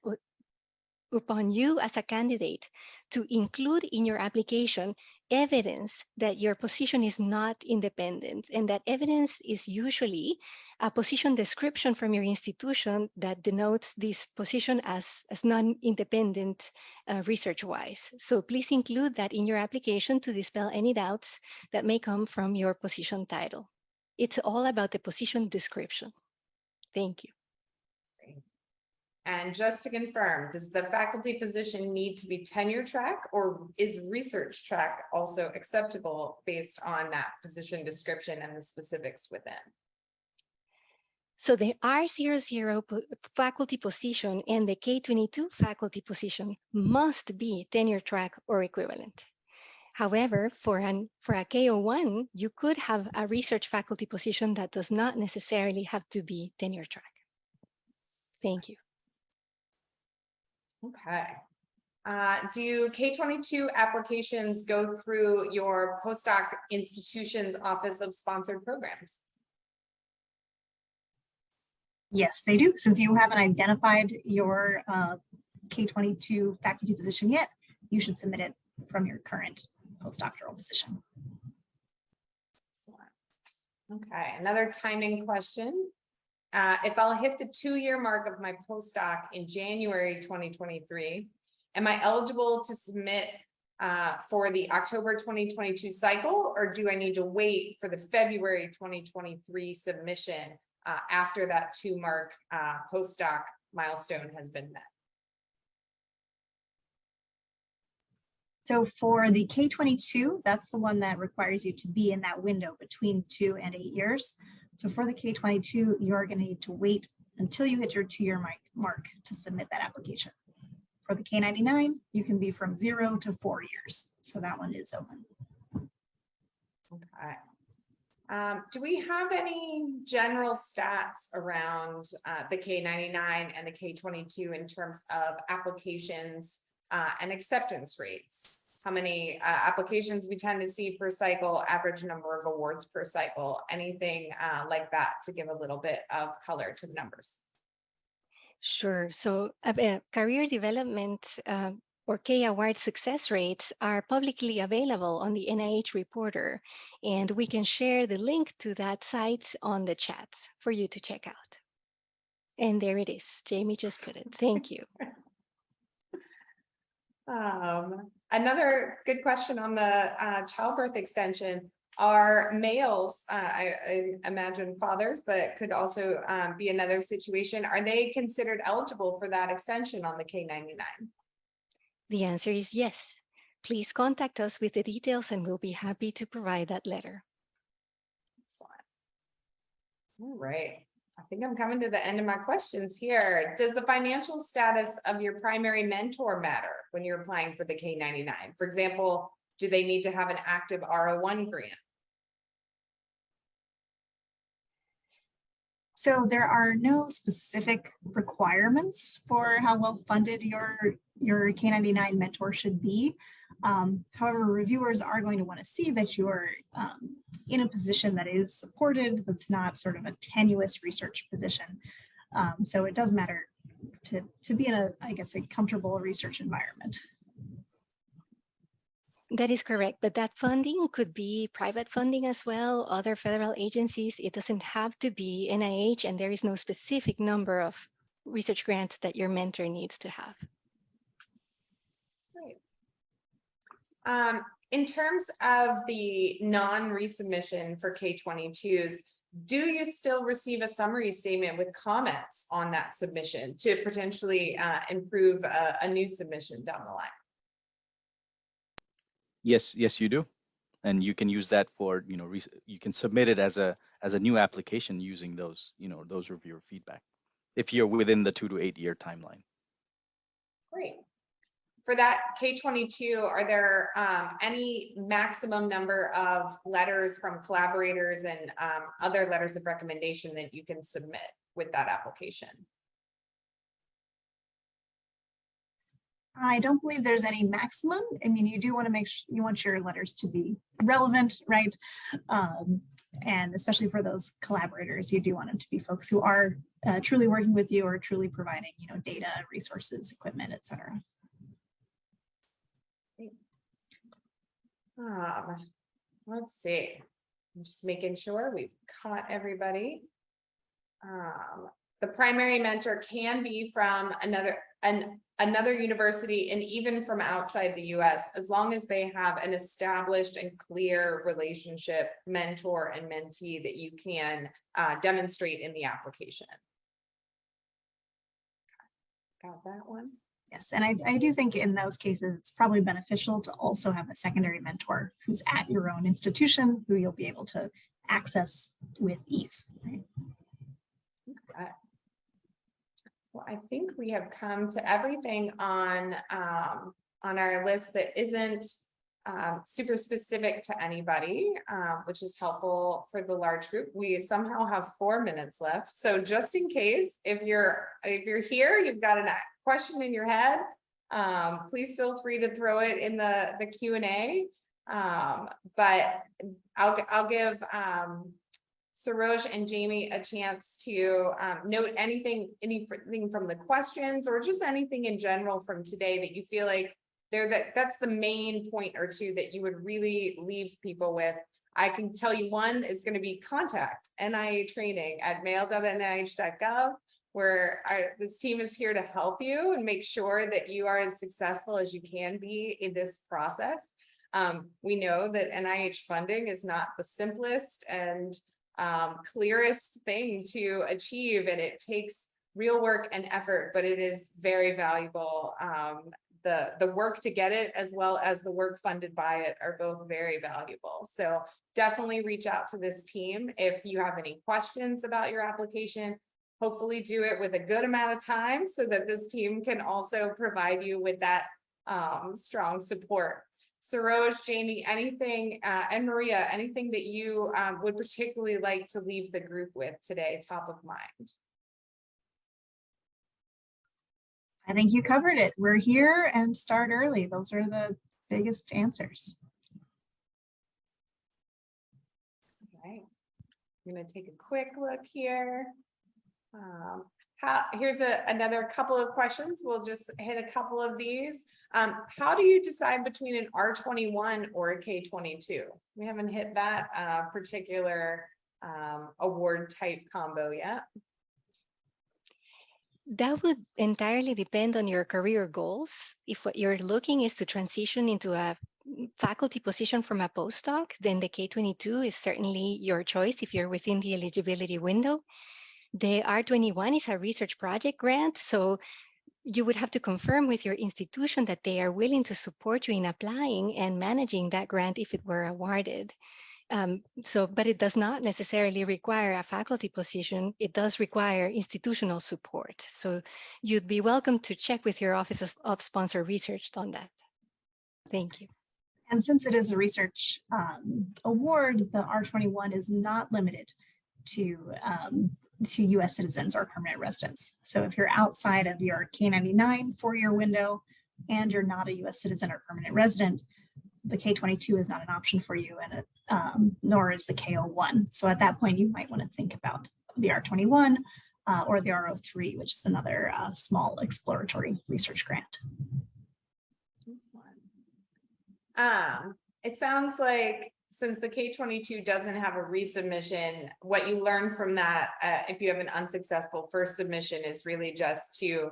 upon you as a candidate to include in your application evidence that your position is not independent, and that evidence is usually a position description from your institution that denotes this position as non-independent research-wise. So please include that in your application to dispel any doubts that may come from your position title. It's all about the position description. Thank you. And just to confirm, does the faculty position need to be tenure track, or is research track also acceptable based on that position description and the specifics within? So the R00 faculty position and the K22 faculty position must be tenure track or equivalent. However, for a K01, you could have a research faculty position that does not necessarily have to be tenure track. Thank you. Okay. Do K22 applications go through your postdoc institution's Office of Sponsored Programs? Yes, they do. Since you haven't identified your K22 faculty position yet, you should submit it from your current postdoctoral position. Excellent. Okay, another timing question. If I'll hit the 2-year mark of my postdoc in January 2023, am I eligible to submit for the October 2022 cycle, or do I need to wait for the February 2023 submission after that 2-mark postdoc milestone has been met? So for the K22, that's the one that requires you to be in that window between 2 and 8 years. So for the K22, you're going to need to wait until you hit your 2-year mark to submit that application. For the K99, you can be from 0 to 4 years. So that one is open. Okay. Do we have any general stats around the K99 and the K22 in terms of applications and acceptance rates? How many applications we tend to see per cycle, average number of awards per cycle, anything like that to give a little bit of color to the numbers? Sure. So career development or K award success rates are publicly available on the NIH Reporter, and we can share the link to that site on the chat for you to check out. And there it is. Jamie just put it. Thank you. Another good question on the childbirth extension. Are males, I imagine fathers, but could also be another situation, are they considered eligible for that extension on the K99? The answer is yes. Please contact us with the details and we'll be happy to provide that letter. Excellent. All right. I think I'm coming to the end of my questions here. Does the financial status of your primary mentor matter when you're applying for the K99? For example, do they need to have an active R01 grant? So there are no specific requirements for how well funded your K99 mentor should be. However, reviewers are going to want to see that you're in a position that is supported, that's not sort of a tenuous research position. So it does matter to be in a, I guess, a comfortable research environment. That is correct, but that funding could be private funding as well, other federal agencies. It doesn't have to be NIH, and there is no specific number of research grants that your mentor needs to have. Great. In terms of the non-resubmission for K22s, do you still receive a summary statement with comments on that submission to potentially improve a new submission down the line? Yes, you do, and you can use that for, you can submit it as a new application using those, those reviewer feedback, if you're within the 2 to 8 year timeline. Great. For that K22, are there any maximum number of letters from collaborators and other letters of recommendation that you can submit with that application? I don't believe there's any maximum. I mean, you do want to make sure you want your letters to be relevant, right? And especially for those collaborators, you do want them to be folks who are truly working with you or truly providing, data, resources, equipment, et cetera. Let's see. I'm just making sure we've caught everybody. The primary mentor can be from another university and even from outside the US, as long as they have an established and clear relationship, mentor and mentee, that you can demonstrate in the application. Got that one? Yes, and I do think in those cases, it's probably beneficial to also have a secondary mentor who's at your own institution, who you'll be able to access with ease. Right? Okay. Well, I think we have come to everything on our list that isn't super specific to anybody, which is helpful for the large group. We somehow have 4 minutes left. So just in case, if you're here, you've got a question in your head, please feel free to throw it in the Q&A. But I'll give Saroj and Jamie a chance to note anything from the questions or just anything in general from today that you feel like that's the main point or two that you would really leave people with. I can tell you one is going to be contact NIA training at mail.nih.gov, where this team is here to help you and make sure that you are as successful as you can be in this process. We know that NIH funding is not the simplest and clearest thing to achieve, and it takes real work and effort, but it is very valuable. The work to get it as well as the work funded by it are both very valuable. So definitely reach out to this team if you have any questions about your application. Hopefully do it with a good amount of time so that this team can also provide you with that strong support. Saroj, Jamie, anything, and Maria, anything that you would particularly like to leave the group with today, top of mind? I think you covered it. We're here and start early. Those are the biggest answers. Okay, I'm going to take a quick look here. Here's another couple of questions. We'll just hit a couple of these. How do you decide between an R21 or a K22? We haven't hit that particular award type combo yet. That would entirely depend on your career goals. If what you're looking is to transition into a faculty position from a postdoc, then the K22 is certainly your choice if you're within the eligibility window. The R21 is a research project grant, so you would have to confirm with your institution that they are willing to support you in applying and managing that grant if it were awarded. But it does not necessarily require a faculty position. It does require institutional support. So you'd be welcome to check with your Office of Sponsor Research on that. Thank you. And since it is a research award, the R21 is not limited to US citizens or permanent residents. So if you're outside of your K99 4-year window, and you're not a US citizen or permanent resident, the K22 is not an option for you, and nor is the K01. So at that point, you might want to think about the R21 or the R03, which is another small exploratory research grant. Excellent. It sounds like since the K22 doesn't have a resubmission, what you learn from that, if you have an unsuccessful first submission, is really just to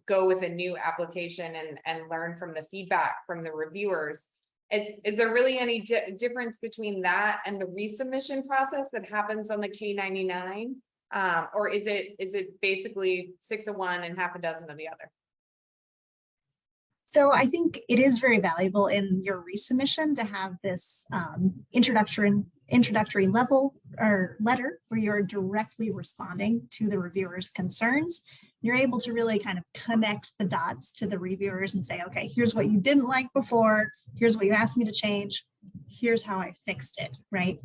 go with a new application and learn from the feedback from the reviewers. Is there really any difference between that and the resubmission process that happens on the K99? Or is it basically 6 of one and half a dozen of the other? So I think it is very valuable in your resubmission to have this introductory level or letter where you're directly responding to the reviewer's concerns. You're able to really kind of connect the dots to the reviewers and say, okay, here's what you didn't like before, here's what you asked me to change, here's how I fixed it, right?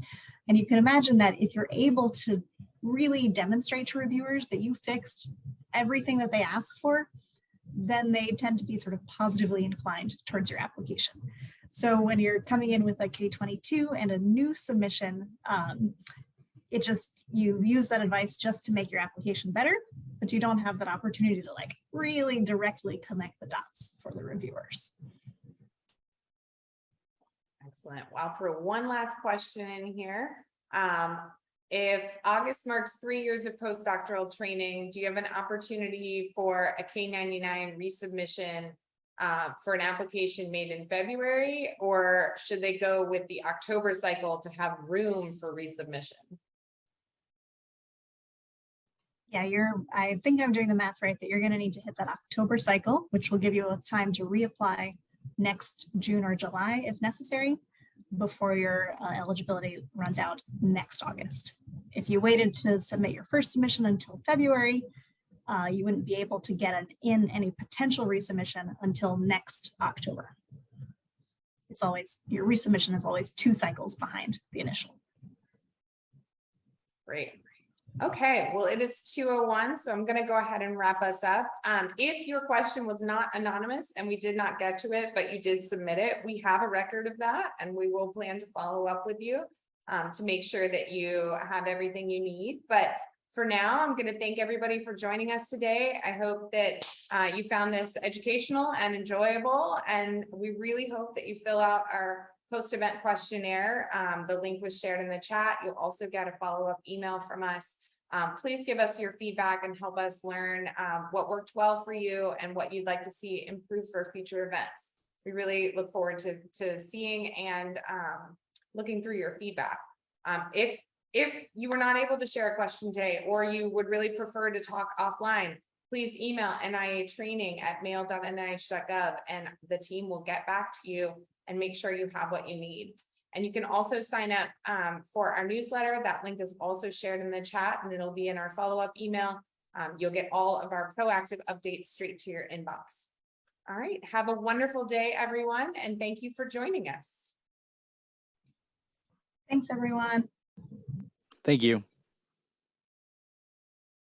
And you can imagine that if you're able to really demonstrate to reviewers that you fixed everything that they asked for, then they tend to be sort of positively inclined towards your application. So when you're coming in with a K22 and a new submission, you use that advice just to make your application better, but you don't have that opportunity to like really directly connect the dots for the reviewers. Excellent. Well, I'll throw one last question in here. If August marks 3 years of postdoctoral training, do you have an opportunity for a K99 resubmission for an application made in February, or should they go with the October cycle to have room for resubmission? Yeah, I think I'm doing the math right, that you're going to need to hit that October cycle, which will give you a time to reapply next June or July if necessary, before your eligibility runs out next August. If you waited to submit your first submission until February, you wouldn't be able to get in any potential resubmission until next October. It's always, your resubmission is always 2 cycles behind the initial. Great. Okay, well, it is 2:01, so I'm going to go ahead and wrap us up. If your question was not anonymous and we did not get to it, but you did submit it, we have a record of that, and we will plan to follow up with you to make sure that you have everything you need. But for now, I'm going to thank everybody for joining us today. I hope that you found this educational and enjoyable, and we really hope that you fill out our post-event questionnaire. The link was shared in the chat. You'll also get a follow-up email from us. Please give us your feedback and help us learn what worked well for you and what you'd like to see improve for future events. We really look forward to seeing and looking through your feedback. If you were not able to share a question today, or you would really prefer to talk offline, please email nia@mail.nih.gov and the team will get back to you and make sure you have what you need. And you can also sign up for our newsletter. That link is also shared in the chat, and it'll be in our follow-up email. You'll get all of our proactive updates straight to your inbox. All right, have a wonderful day, everyone, and thank you for joining us. Thanks, everyone. Thank you.